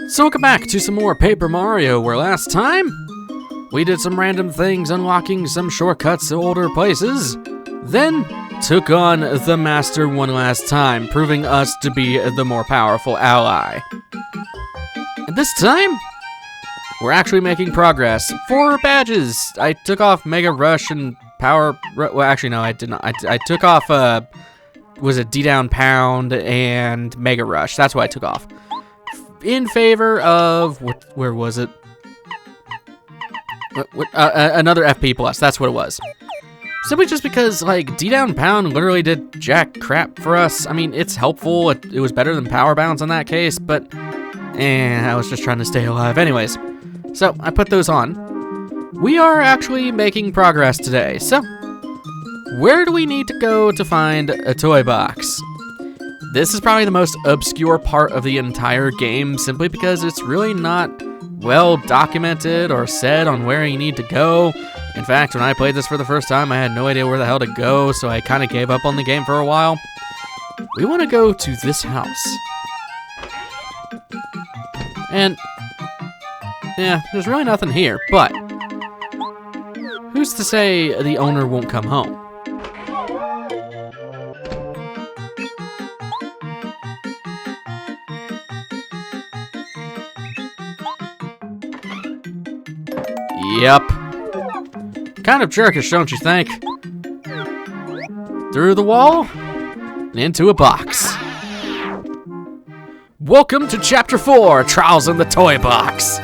So welcome back to some more Paper Mario, where last time we did some random things, unlocking some shortcuts to older places, then took on the Master one last time, proving us to be the more powerful ally. And this time, we're actually making progress. 4 badges! I took off Mega Rush and Power... Well, actually, no, I did not. I took off, was it D-Down Pound and Mega Rush. That's what I took off. In favor of... where was it? Another FP plus. That's what it was. Simply just because, like, D-Down Pound literally did jack crap for us. I mean, it's helpful. It was better than Power Bounce in that case, but... I was just trying to stay alive. Anyways, so I put those on. We are actually making progress today. So, where do we need to go to find a toy box? This is probably the most obscure part of the entire game, simply because it's really not well documented or said on where you need to go. In fact, when I played this for the first time, I had no idea where the hell to go, so I kind of gave up on the game for a while. We want to go to this house. And, yeah, there's really nothing here, but who's to say the owner won't come home? Yep. Kind of jerkish, don't you think? Through the wall and into a box. Welcome to Chapter 4, Trials in the Toy Box.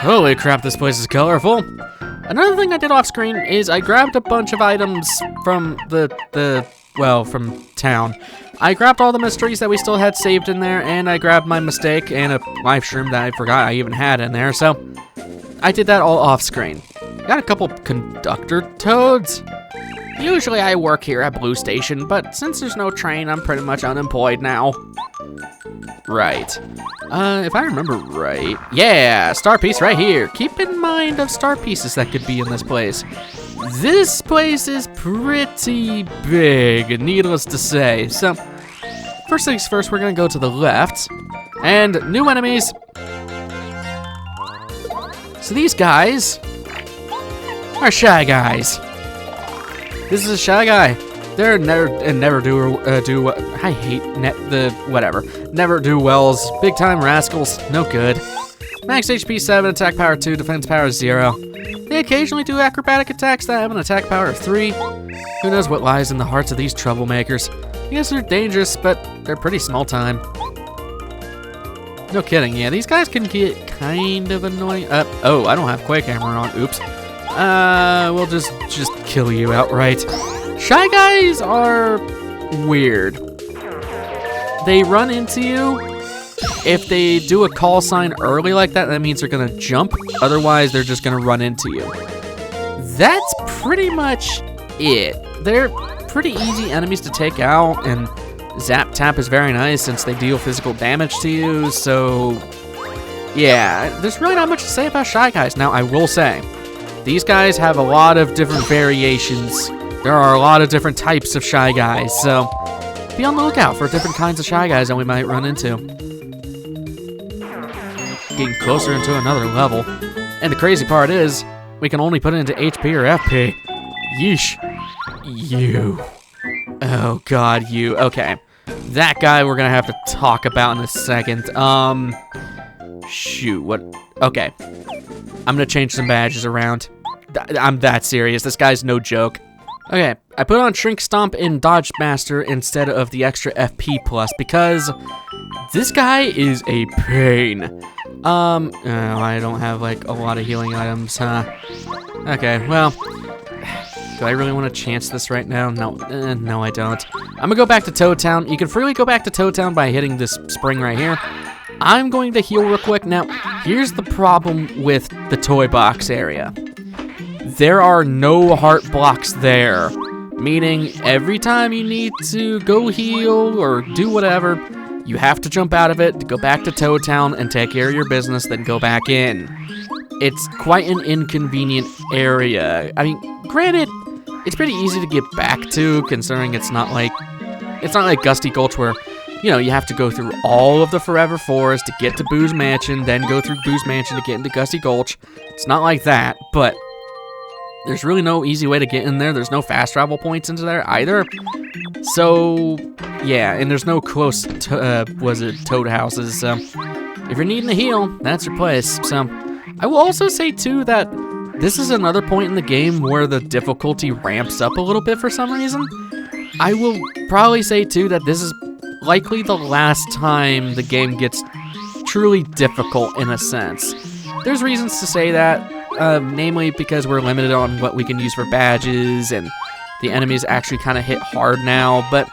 Holy crap, this place is colorful. Another thing I did off screen is I grabbed a bunch of items from from town. I grabbed all the mysteries that we still had saved in there, and I grabbed my mistake and a life shroom that I forgot I even had in there, so I did that all off screen. Got a couple conductor toads. Usually I work here at Blue Station, but since there's no train, I'm pretty much unemployed now. Right. If I remember right, yeah, star piece right here. Keep in mind of star pieces that could be in this place. This place is pretty big, needless to say. So, first things first, we're gonna go to the left. And new enemies. So these guys are Shy Guys. This is a Shy Guy. They're never do I hate never do wells. Big time rascals, no good. Max HP 7, attack power 2, defense power 0. They occasionally do acrobatic attacks that have an attack power of 3. Who knows what lies in the hearts of these troublemakers? I guess they're dangerous, but they're pretty small time. No kidding, yeah, these guys can get kind of annoying. Oh, I don't have Quake Hammer on, oops. We'll just kill you outright. Shy Guys are weird. They run into you. If they do a call sign early like that, that means they're gonna jump. Otherwise, they're just gonna run into you. That's pretty much it. They're pretty easy enemies to take out, and Zap Tap is very nice since they deal physical damage to you, so yeah, there's really not much to say about Shy Guys. Now, I will say, these guys have a lot of different variations. There are a lot of different types of Shy Guys, so be on the lookout for different kinds of Shy Guys that we might run into. Getting closer into another level. And the crazy part is, we can only put it into HP or FP. Yeesh. You. Oh god, you. Okay. That guy we're gonna have to talk about in a second. Shoot, what? Okay. I'm gonna change some badges around. I'm that serious. This guy's no joke. Okay, I put on Shrink Stomp and Dodge Master instead of the extra FP plus because this guy is a pain. Oh, I don't have like a lot of healing items, huh? Okay, well, do I really want to chance this right now? No, no I don't. I'm gonna go back to Toad Town. You can freely go back to Toad Town by hitting this spring right here. I'm going to heal real quick. Now, here's the problem with the toy box area. There are no heart blocks there, meaning every time you need to go heal or do whatever, you have to jump out of it, go back to Toad Town and take care of your business, then go back in. It's quite an inconvenient area. I mean, granted, it's pretty easy to get back to, considering it's not like It's not like Gusty Gulch where, you know, you have to go through all of the Forever Forest to get to Boo's Mansion, then go through Boo's Mansion to get into Gusty Gulch. It's not like that, but there's really no easy way to get in there. There's no fast travel points into there either. So, yeah, and there's no close, toad houses. If you're needing a heal, that's your place. So, I will also say, too, that this is another point in the game where the difficulty ramps up a little bit for some reason. I will probably say, too, that this is likely the last time the game gets truly difficult in a sense. There's reasons to say that, namely because we're limited on what we can use for badges, and the enemies actually kind of hit hard now, but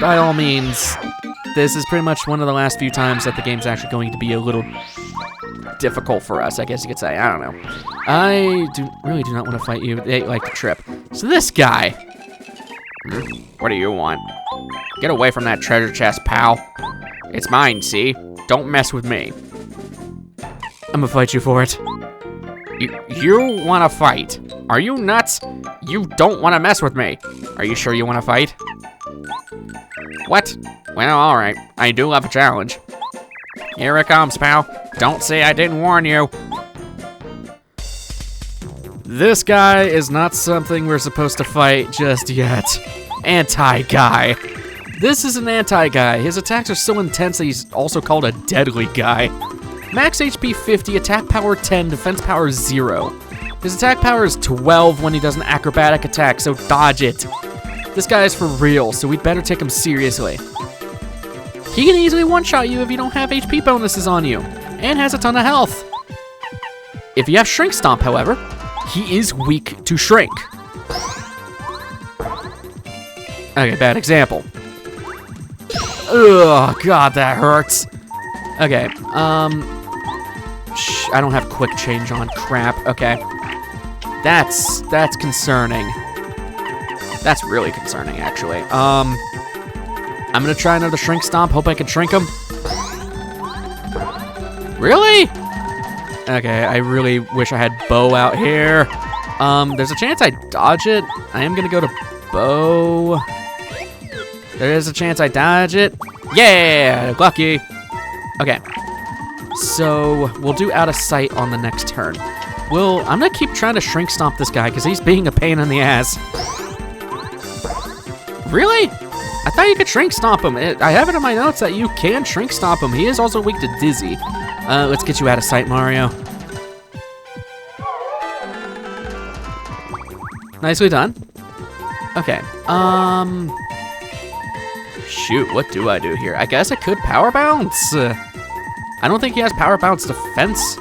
by all means, this is pretty much one of the last few times that the game's actually going to be a little difficult for us, I guess you could say. I don't know. I really do not want to fight you. They like to trip. So this guy. What do you want? Get away from that treasure chest, pal. It's mine, see? Don't mess with me. I'm gonna fight you for it. You want to fight? Are you nuts? You don't want to mess with me. Are you sure you want to fight? What? Well, alright. I do love a challenge. Here it comes, pal. Don't say I didn't warn you. This guy is not something we're supposed to fight just yet. Anti-guy. This is an anti-guy. His attacks are so intense that he's also called a deadly guy. Max HP 50, attack power 10, defense power 0. His attack power is 12 when he does an acrobatic attack, so dodge it. This guy is for real, so we'd better take him seriously. He can easily one-shot you if you don't have HP bonuses on you, and has a ton of health. If you have Shrink Stomp, however, he is weak to Shrink. Okay, bad example. Ugh, God, that hurts. Okay, I don't have quick change on. Crap, okay. That's concerning. That's really concerning, actually. I'm gonna try another Shrink Stomp, hope I can shrink him. Really? Okay, I really wish I had Bow out here. There's a chance I dodge it. I am gonna go to Bow. There is a chance I dodge it. Yeah, lucky. Okay, so we'll do out of sight on the next turn. I'm gonna keep trying to Shrink Stomp this guy because he's being a pain in the ass. Really? I thought you could Shrink Stomp him. I have it in my notes that you can Shrink Stomp him. He is also weak to Dizzy. Let's get you out of sight, Mario. Nicely done. Okay, shoot, what do I do here? I guess I could Power Bounce. I don't think he has Power Bounce defense.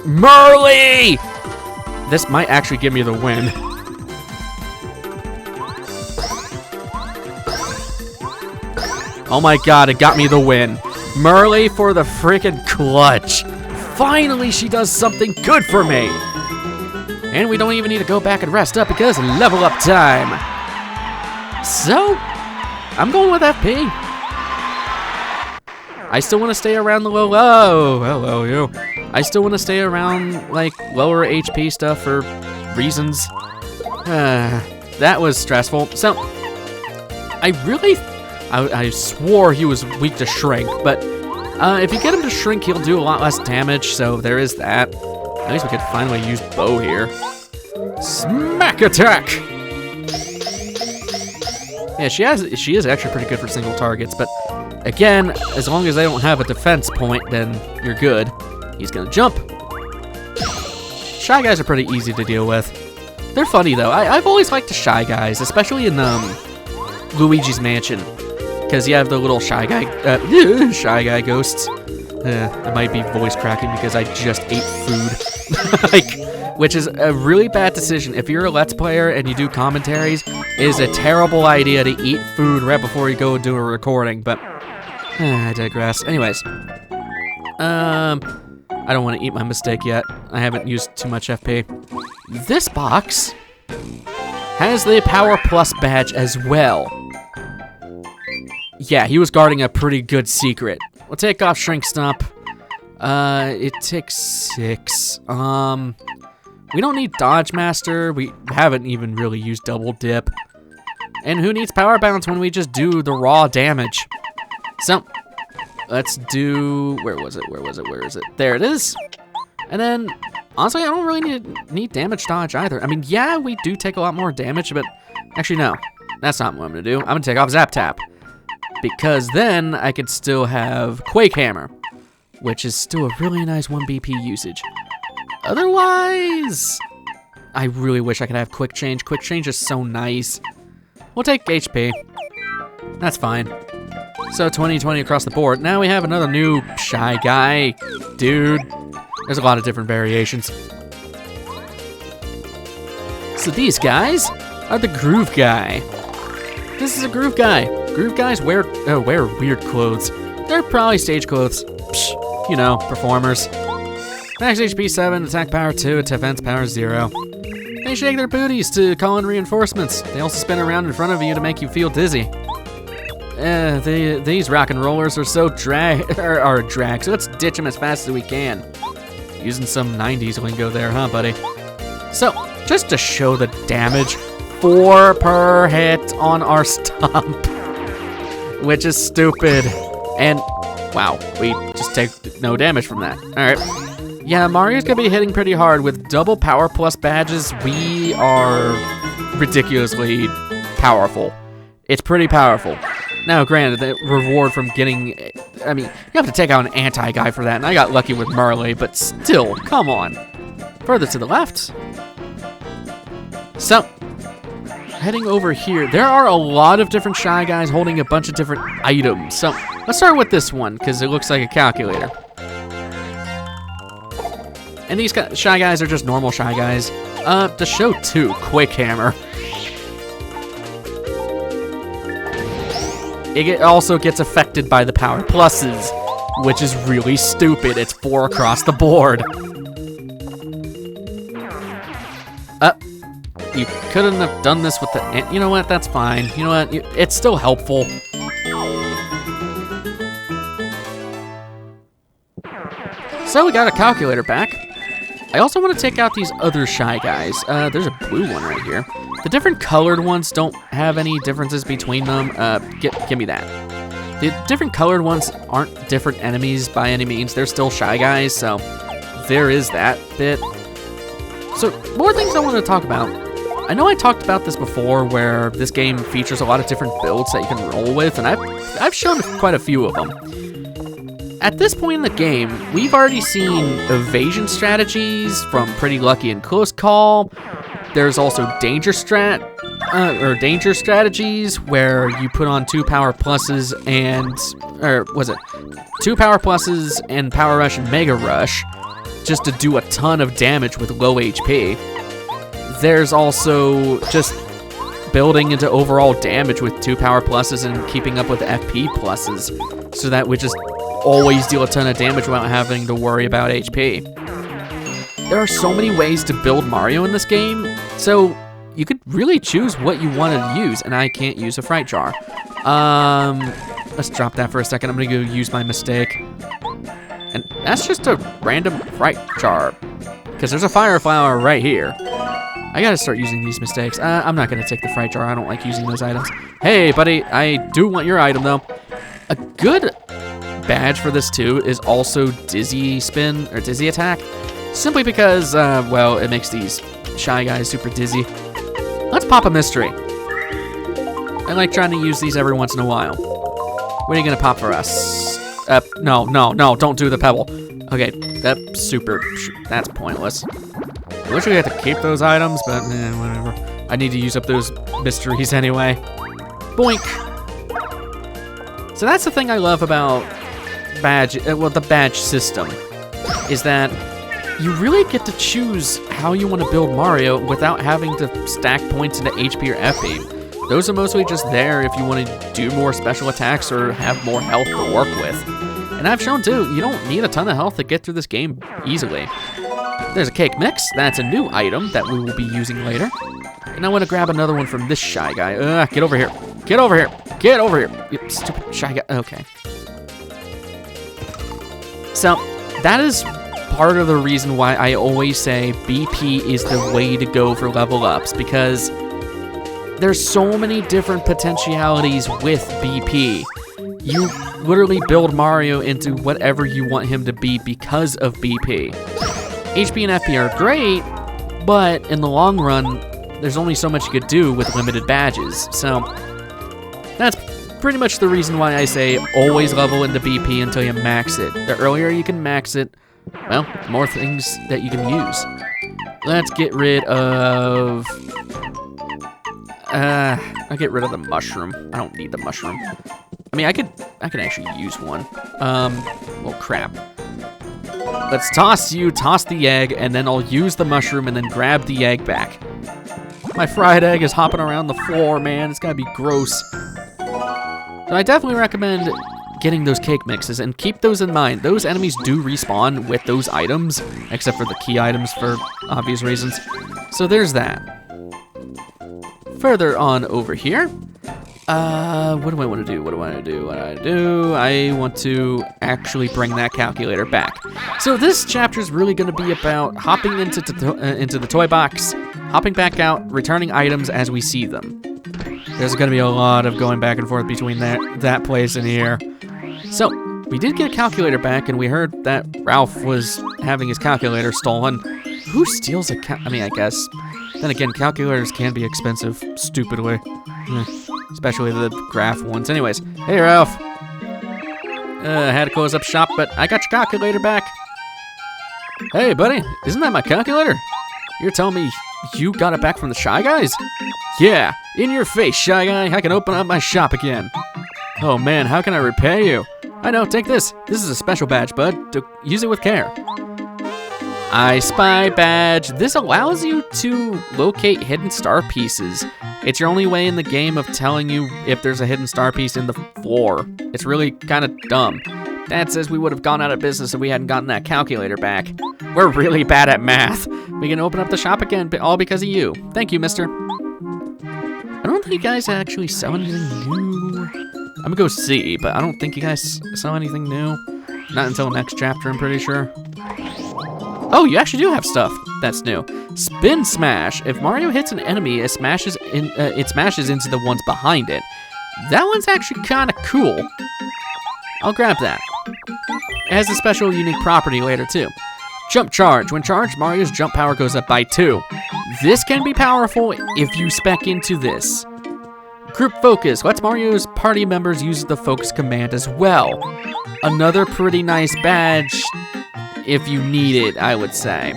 Merly! This might actually give me the win. Oh my god, it got me the win. Merly for the freaking clutch. Finally, she does something good for me. And we don't even need to go back and rest up because level up time. So, I'm going with FP. I still want to stay around the hello, you. I still want to stay around, like, lower HP stuff for reasons. That was stressful. So, I swore he was weak to Shrink, but if you get him to Shrink, he'll do a lot less damage, so there is that. At least we could finally use Bow here. Smack attack! Yeah, she is actually pretty good for single targets, but again, as long as they don't have a defense point, then you're good. He's gonna jump. Shy Guys are pretty easy to deal with. They're funny though. I've always liked the Shy Guys, especially in Luigi's Mansion, because you have the little Shy Guy ghosts. It might be voice cracking because I just ate food. Which is a really bad decision. If you're a Let's Player and you do commentaries, it is a terrible idea to eat food right before you go and do a recording, but I digress. Anyways, I don't want to eat my mistake yet. I haven't used too much FP. This box has the Power Plus badge as well. Yeah, he was guarding a pretty good secret. We'll take off Shrink Stomp. It takes 6. We don't need Dodge Master. We haven't even really used Double Dip. And who needs power balance when we just do the raw damage? So, let's do, where is it? There it is. And then, honestly, I don't really need damage dodge either. I mean, yeah, we do take a lot more damage, but actually, no. That's not what I'm gonna do. I'm gonna take off Zap Tap. Because then I could still have Quake Hammer, which is still a really nice 1 BP usage. Otherwise, I really wish I could have Quick Change. Quick Change is so nice. We'll take HP. That's fine. So 20/20 across the board. Now we have another new Shy Guy. Dude, there's a lot of different variations. So these guys are the Groove Guy. This is a Groove Guy. Groove Guys wear weird clothes. They're probably stage clothes. Psh, you know, performers. Max HP 7, attack power 2, defense power 0. They shake their booties to call in reinforcements. They also spin around in front of you to make you feel dizzy. These rock and rollers are so drag, so let's ditch them as fast as we can. Using some 90s lingo there, huh, buddy? So, just to show the damage, 4 per hit on our stomp, which is stupid. And, wow, we just take no damage from that. All right. Yeah, Mario's gonna be hitting pretty hard with double power plus badges. We are ridiculously powerful. It's pretty powerful. Now, granted, the reward from getting, I mean, you have to take out an anti-guy for that, and I got lucky with Marley, but still, come on. Further to the left. So, heading over here, there are a lot of different Shy Guys holding a bunch of different items. So, let's start with this one, because it looks like a calculator. And these Shy Guys are just normal Shy Guys. To show two, Quick Hammer. It also gets affected by the power pluses, which is really stupid. It's 4 across the board. You couldn't have done this with the, you know what, that's fine. You know what, it's still helpful. So we got a calculator back. I also want to take out these other Shy Guys. There's a blue one right here. The different colored ones don't have any differences between them. Give me that. The different colored ones aren't different enemies by any means. They're still Shy Guys, so there is that bit. So, more things I want to talk about. I know I talked about this before, where this game features a lot of different builds that you can roll with, and I've shown quite a few of them. At this point in the game, we've already seen evasion strategies from Pretty Lucky and Close Call. There's also danger strategies where you put on 2 power pluses and, two power pluses and Power Rush and Mega Rush just to do a ton of damage with low HP. There's also just building into overall damage with 2 power pluses and keeping up with FP pluses, so that we just always deal a ton of damage without having to worry about HP. There are so many ways to build Mario in this game, so you could really choose what you want to use, and I can't use a Fright Jar. Let's drop that for a second. I'm gonna go use my mistake. And that's just a random Fright Jar, because there's a Fire Flower right here. I gotta start using these mistakes. I'm not gonna take the Fright Jar. I don't like using those items. Hey, buddy, I do want your item, though. A good badge for this, too, is also Dizzy Spin, or Dizzy Attack. Simply because, well, it makes these Shy Guys super dizzy. Let's pop a mystery. I like trying to use these every once in a while. What are you gonna pop for us? No, don't do the pebble. Okay, that's pointless. I wish we had to keep those items, but whatever. I need to use up those mysteries anyway. Boink! So that's the thing I love about the badge system, is that you really get to choose how you want to build Mario without having to stack points into HP or FP. Those are mostly just there if you want to do more special attacks or have more health to work with. And I've shown too, you don't need a ton of health to get through this game easily. There's a cake mix. That's a new item that we will be using later. And I want to grab another one from this Shy Guy. Get over here. Get over here. Get over here. You stupid Shy Guy. Okay. So, that is part of the reason why I always say BP is the way to go for level ups, because there's so many different potentialities with BP. You literally build Mario into whatever you want him to be because of BP. HP and FP are great, but in the long run, there's only so much you could do with limited badges. So that's pretty much the reason why I say always level into BP until you max it. The earlier you can max it, well, the more things that you can use. Let's get rid of... I'll get rid of the mushroom. I don't need the mushroom. I mean, I could actually use one. Well, crap. Let's toss the egg, and then I'll use the mushroom and then grab the egg back. My fried egg is hopping around the floor, man. It's gotta be gross. So I definitely recommend getting those cake mixes, and keep those in mind. Those enemies do respawn with those items, except for the key items for obvious reasons. So there's that. Further on over here, what do I want to do? I want to actually bring that calculator back. So this chapter is really going to be about hopping into the toy box, hopping back out, returning items as we see them. There's going to be a lot of going back and forth between that place and here. So we did get a calculator back, and we heard that Ralph was having his calculator stolen. Who steals a I mean, I guess. Then again, calculators can be expensive, stupidly. Especially the graph ones. Anyways, hey Ralph. I had to close up shop, but I got your calculator back. Hey buddy, isn't that my calculator? You're telling me you got it back from the Shy Guys? Yeah, in your face, Shy Guy. I can open up my shop again. Oh man, how can I repay you? I know, take this. This is a special badge, bud. Use it with care. I Spy badge. This allows you to locate hidden star pieces. It's your only way in the game of telling you if there's a hidden star piece in the floor. It's really kind of dumb. Dad says we would have gone out of business if we hadn't gotten that calculator back. We're really bad at math. We can open up the shop again, all because of you. Thank you, mister. I don't think you guys actually sell anything new. I'm gonna go see, but I don't think you guys sell anything new. Not until next chapter, I'm pretty sure. Oh, you actually do have stuff that's new. Spin Smash. If Mario hits an enemy, it smashes into the ones behind it. That one's actually kind of cool. I'll grab that. It has a special unique property later too. Jump Charge. When charged, Mario's jump power goes up by 2. This can be powerful if you spec into this. Group Focus. Lets Mario's party members use the focus command as well. Another pretty nice badge if you need it, I would say.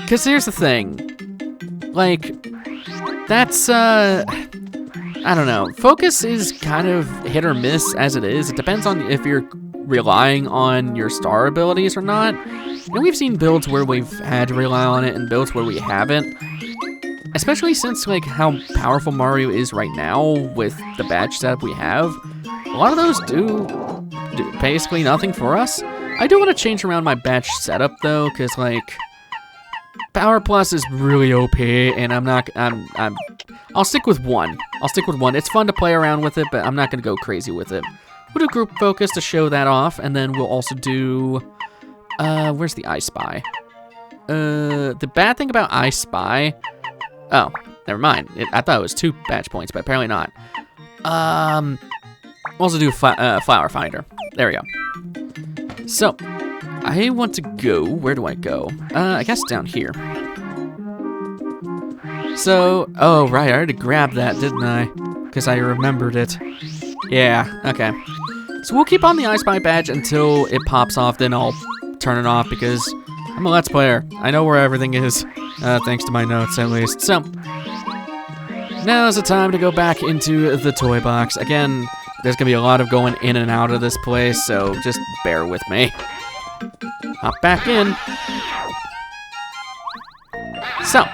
Because here's the thing. Like, that's, I don't know. Focus is kind of hit or miss as it is. It depends on if you're relying on your star abilities or not. And we've seen builds where we've had to rely on it and builds where we haven't. Especially since, like, how powerful Mario is right now with the badge setup we have. A lot of those do basically nothing for us. I do want to change around my badge setup, though, because, like, Power Plus is really OP, and I'll stick with one. It's fun to play around with it, but I'm not going to go crazy with it. We'll do Group Focus to show that off, and then we'll also do, where's the I Spy? The bad thing about I Spy, oh, never mind. I thought it was 2 badge points, but apparently not. We'll also do Flower Finder. There we go. So, I want to go, where do I go? I guess down here. So, oh right, I already grabbed that, didn't I? Because I remembered it. Yeah, okay. So we'll keep on the I Spy badge until it pops off, then I'll turn it off because I'm a Let's Player. I know where everything is, thanks to my notes at least. So, now's the time to go back into the toy box. Again, there's gonna be a lot of going in and out of this place, so just bear with me. Hop back in. So,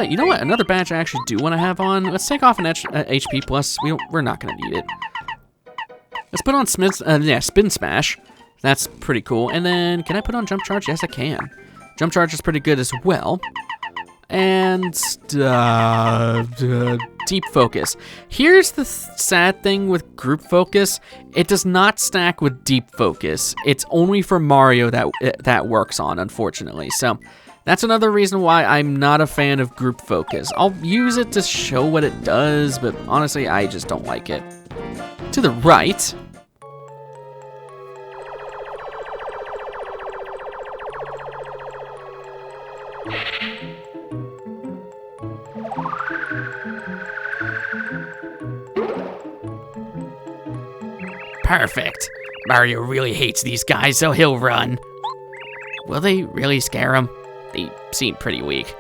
you know what? Another badge I actually do want to have on. Let's take off an HP plus. We're not gonna need it. Let's put on Spin Smash. That's pretty cool. And then, can I put on Jump Charge? Yes, I can. Jump Charge is pretty good as well. And Deep Focus. Here's the sad thing with Group Focus. It does not stack with Deep Focus. It's only for Mario that works on, unfortunately. So That's another reason why I'm not a fan of group focus. I'll use it to show what it does, but honestly, I just don't like it. To the right. Perfect. Mario really hates these guys, so he'll run. Will they really scare him? They seem pretty weak.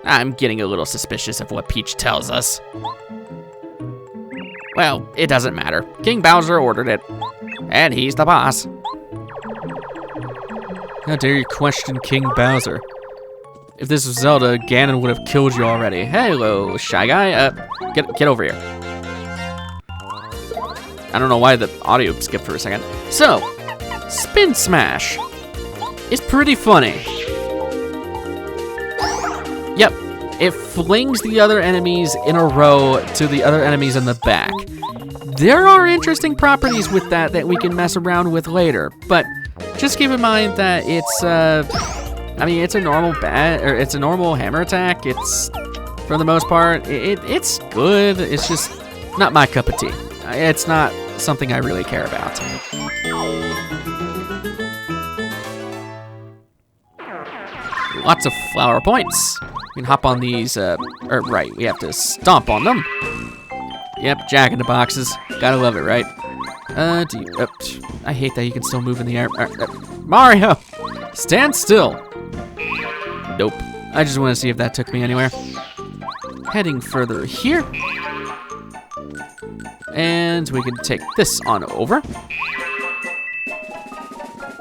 I'm getting a little suspicious of what Peach tells us. Well, it doesn't matter. King Bowser ordered it, and he's the boss. How dare you question King Bowser? If this was Zelda, Ganon would have killed you already. Hello, Shy Guy. Get over here. I don't know why the audio skipped for a second. So, Spin Smash is pretty funny. Yep, it flings the other enemies in a row to the other enemies in the back. There are interesting properties with that we can mess around with later, but just keep in mind that it's it's a normal hammer attack. It's, for the most part, it's good. It's just not my cup of tea. It's not something I really care about. Lots of flower points. We can hop on these, right, we have to stomp on them. Yep, Jack in the boxes. Gotta love it, right? I hate that you can still move in the air. Mario, stand still. Nope. I just want to see if that took me anywhere. Heading further here. And we can take this on over.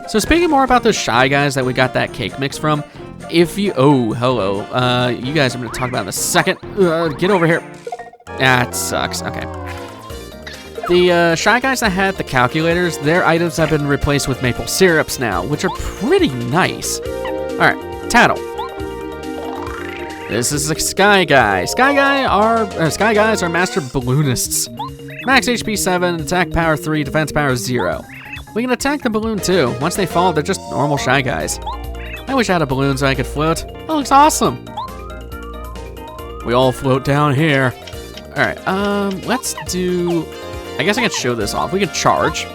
So speaking more about those Shy Guys that we got that cake mix from, if you, oh, hello. You guys I'm gonna talk about in a second. Get over here. Ah, it sucks, okay. The Shy Guys that had the calculators, their items have been replaced with maple syrups now, which are pretty nice. All right, Tattle. This is a Sky Guy. Sky Guys are master balloonists. Max HP 7, attack power 3, defense power 0. We can attack the balloon too. Once they fall, they're just normal Shy Guys. I wish I had a balloon so I could float. That looks awesome. We all float down here. All right, let's do, I guess I can show this off. We can charge.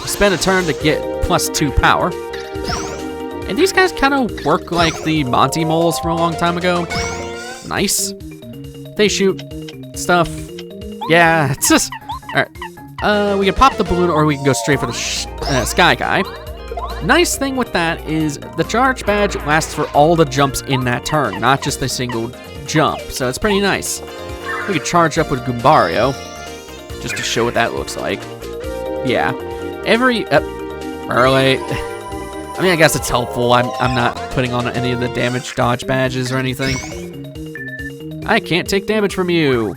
Spend a turn to get +2 power. And these guys kind of work like the Monty moles from a long time ago. Nice. They shoot stuff. Yeah, it's just, all right. We can pop the balloon or we can go straight for the Sky Guy. Nice thing with that is the charge badge lasts for all the jumps in that turn, not just a single jump. So it's pretty nice. We could charge up with Goombario, just to show what that looks like. Yeah, early. I mean, I guess it's helpful. I'm not putting on any of the damage dodge badges or anything. I can't take damage from you.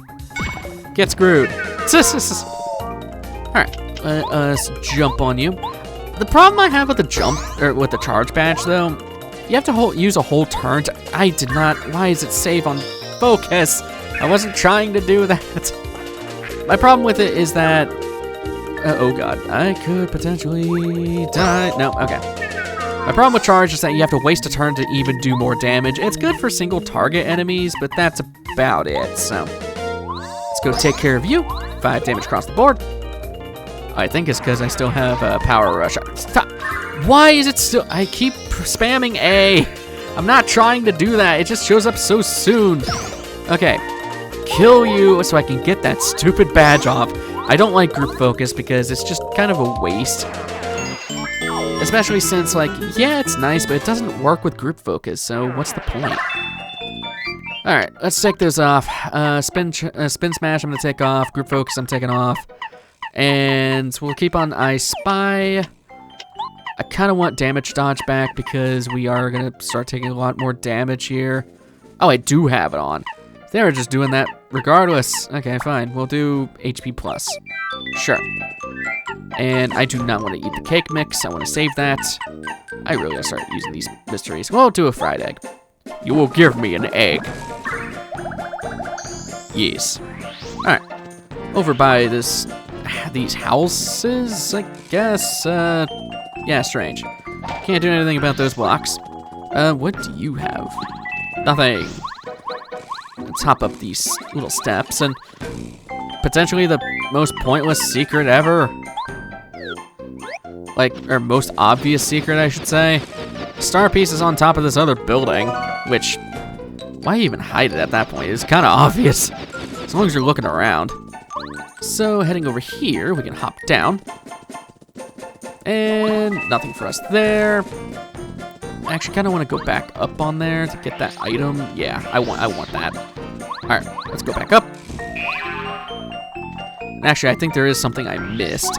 Get screwed. All right, let's jump on you. The problem I have with the jump, or with the charge badge though, you have to use a whole turn to, I did not, why is it save on focus? I wasn't trying to do that. My problem with it is that, oh god, I could potentially die. No, okay. My problem with charge is that you have to waste a turn to even do more damage. It's good for single target enemies, but that's about it, so. Let's go take care of you. 5 damage across the board. I think it's because I still have Power Rush. Stop. Why is it still, I keep spamming A. I'm not trying to do that. It just shows up so soon. Okay, kill you so I can get that stupid badge off. I don't like group focus because it's just kind of a waste. Especially since, like, yeah, it's nice, but it doesn't work with group focus, so what's the point? All right, let's take this off. Spin Smash, I'm gonna take off. Group focus, I'm taking off. And we'll keep on I Spy. I kind of want damage dodge back because we are gonna start taking a lot more damage here. Oh, I do have it on. They were just doing that regardless. Okay, fine. We'll do HP plus. Sure. And I do not want to eat the cake mix. I want to save that. I really gotta start using these mysteries. We'll do a fried egg. You will give me an egg. Yes. Alright. Over by these houses, I guess. Yeah, strange. Can't do anything about those blocks. What do you have? Nothing. Let's hop up these little steps and potentially the most pointless secret ever. Like, or most obvious secret, I should say. Star piece is on top of this other building, which, why even hide it at that point? It's kind of obvious, as long as you're looking around. So, heading over here, we can hop down. And nothing for us there. I actually kind of want to go back up on there to get that item. Yeah, I want that. All right, let's go back up. Actually, I think there is something I missed.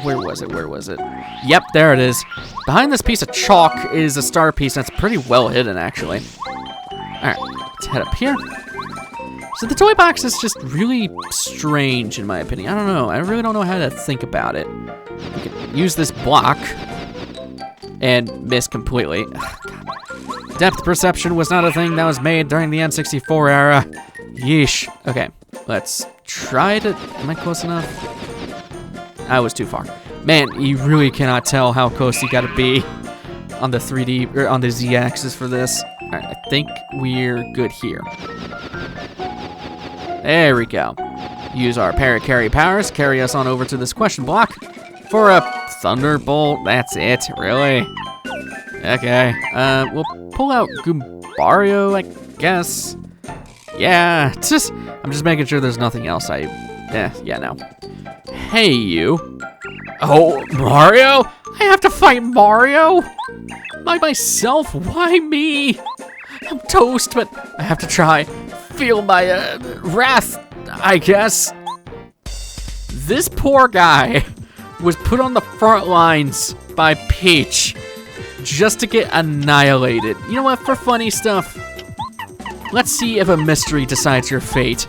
Where was it? Where was it? Yep, there it is. Behind this piece of chalk is a star piece that's pretty well hidden, actually. All right, let's head up here. So the toy box is just really strange, in my opinion. I don't know. I really don't know how to think about it. We can use this block and miss completely. Ugh, depth perception was not a thing that was made during the N64 era. Yeesh. Okay, let's try to... Am I close enough? I was too far. Man, you really cannot tell how close you gotta be on the 3D, or on the Z-axis for this. All right, I think we're good here. There we go. Use our para-carry powers, carry us on over to this question block for a thunderbolt. That's it, really? Okay, we'll pull out Goombario, I guess. Yeah, I'm just making sure there's nothing else yeah, no. Hey, you. Oh, Mario? I have to fight Mario? By myself? Why me? I'm toast, but I have to try. Feel my wrath, I guess. This poor guy was put on the front lines by Peach just to get annihilated. You know what, for funny stuff, let's see if a mystery decides your fate.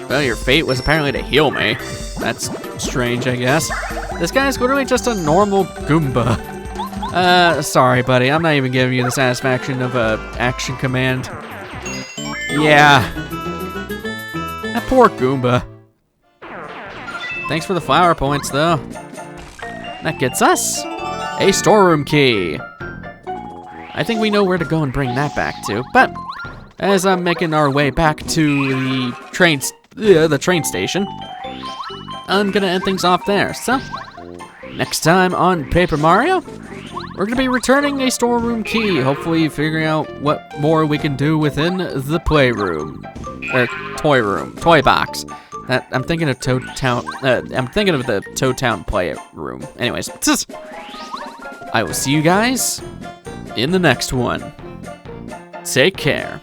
Well, your fate was apparently to heal me. That's strange, I guess. This guy's literally just a normal Goomba. Sorry, buddy. I'm not even giving you the satisfaction of a action command. Yeah. That poor Goomba. Thanks for the flower points, though. That gets us a storeroom key. I think we know where to go and bring that back to, but as I'm making our way back to the train station, I'm gonna end things off there. So, next time on Paper Mario, we're gonna be returning a storeroom key, hopefully figuring out what more we can do within the playroom, or toy box. I'm thinking of Toad Town. I'm thinking of the Toad Town playroom. Anyways, I will see you guys in the next one. Take care.